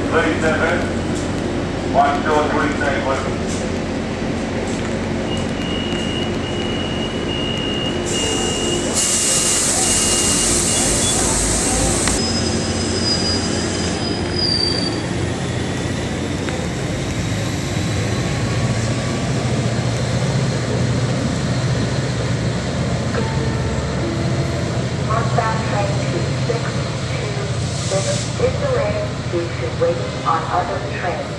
Please step in. Watch doors when you say, please. Northbound train to 626 is delayed due to waiting on other trains.